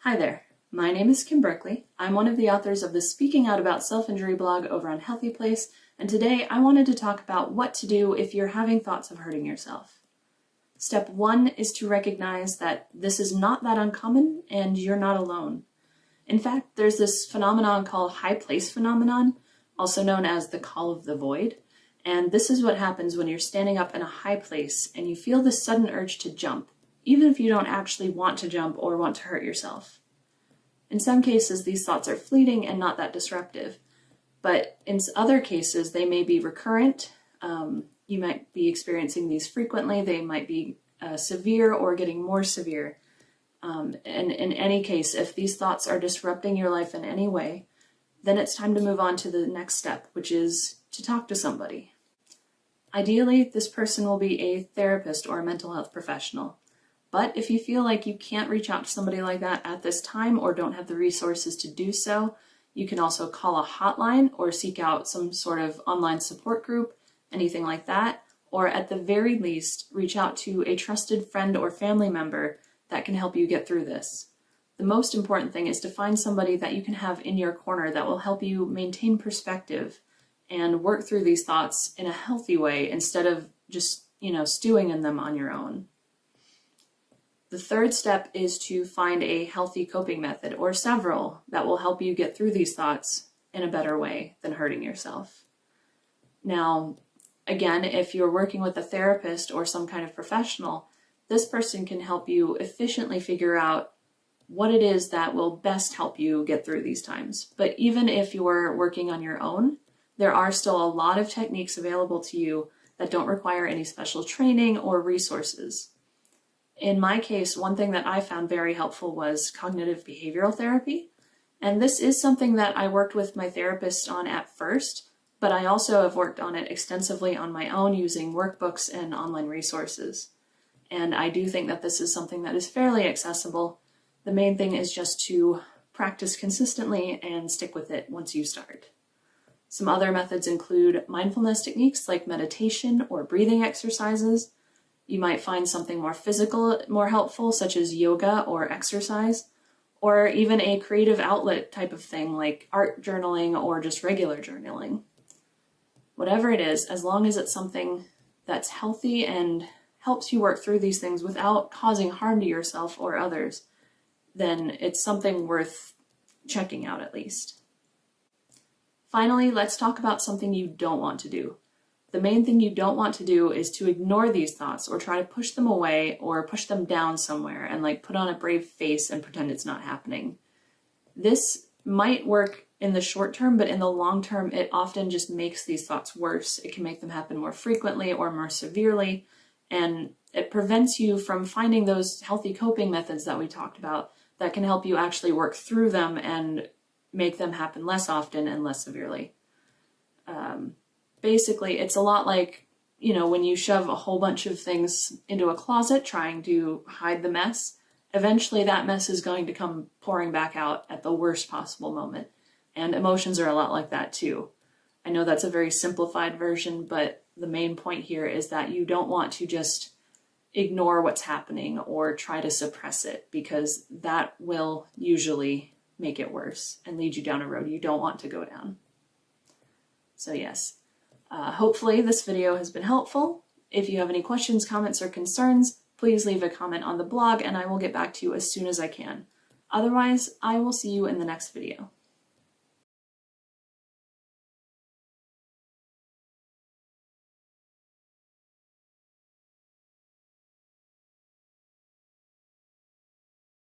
Hi there, my name is Kim Berkeley. I'm one of the authors of the Speaking Out About Self-Injury blog over on HealthyPlace, and today I wanted to talk about what to do if you're having thoughts of hurting yourself. Step 1 is to recognize that this is not that uncommon and you're not alone. In fact, there's this phenomenon called high place phenomenon, also known as the call of the void, and this is what happens when you're standing up in a high place and you feel this sudden urge to jump, even if you don't actually want to jump or want to hurt yourself. In some cases, these thoughts are fleeting and not that disruptive, but in other cases, they may be recurrent. You might be experiencing these frequently. They might be severe or getting more severe. And in any case, if these thoughts are disrupting your life in any way, then it's time to move on to the next step, which is to talk to somebody. Ideally, this person will be a therapist or a mental health professional. But if you feel like you can't reach out to somebody like that at this time or don't have the resources to do so, you can also call a hotline or seek out some sort of online support group, anything like that, or at the very least, reach out to a trusted friend or family member that can help you get through this. The most important thing is to find somebody that you can have in your corner that will help you maintain perspective and work through these thoughts in a healthy way instead of just, stewing in them on your own. The third step is to find a healthy coping method, or several, that will help you get through these thoughts in a better way than hurting yourself. Now, again, if you're working with a therapist or some kind of professional, this person can help you efficiently figure out what it is that will best help you get through these times. But even if you're working on your own, there are still a lot of techniques available to you that don't require any special training or resources. In my case, one thing that I found very helpful was cognitive behavioral therapy. And this is something that I worked with my therapist on at first, but I also have worked on it extensively on my own using workbooks and online resources. And I do think that this is something that is fairly accessible. The main thing is just to practice consistently and stick with it once you start. Some other methods include mindfulness techniques like meditation or breathing exercises. You might find something more physical, more helpful, such as yoga or exercise, or even a creative outlet type of thing like art journaling or just regular journaling. Whatever it is, as long as it's something that's healthy and helps you work through these things without causing harm to yourself or others, then it's something worth checking out at least. Finally, let's talk about something you don't want to do. The main thing you don't want to do is to ignore these thoughts or try to push them away or push them down somewhere and put on a brave face and pretend it's not happening. This might work in the short term, but in the long term, it often just makes these thoughts worse. It can make them happen more frequently or more severely, and it prevents you from finding those healthy coping methods that we talked about that can help you actually work through them and make them happen less often and less severely. Basically, it's a lot like, when you shove a whole bunch of things into a closet trying to hide the mess, eventually that mess is going to come pouring back out at the worst possible moment. And emotions are a lot like that too. I know that's a very simplified version, but the main point here is that you don't want to just ignore what's happening or try to suppress it, because that will usually make it worse and lead you down a road you don't want to go down. So yes. Hopefully this video has been helpful. If you have any questions, comments, or concerns, please leave a comment on the blog and I will get back to you as soon as I can. Otherwise, I will see you in the next video.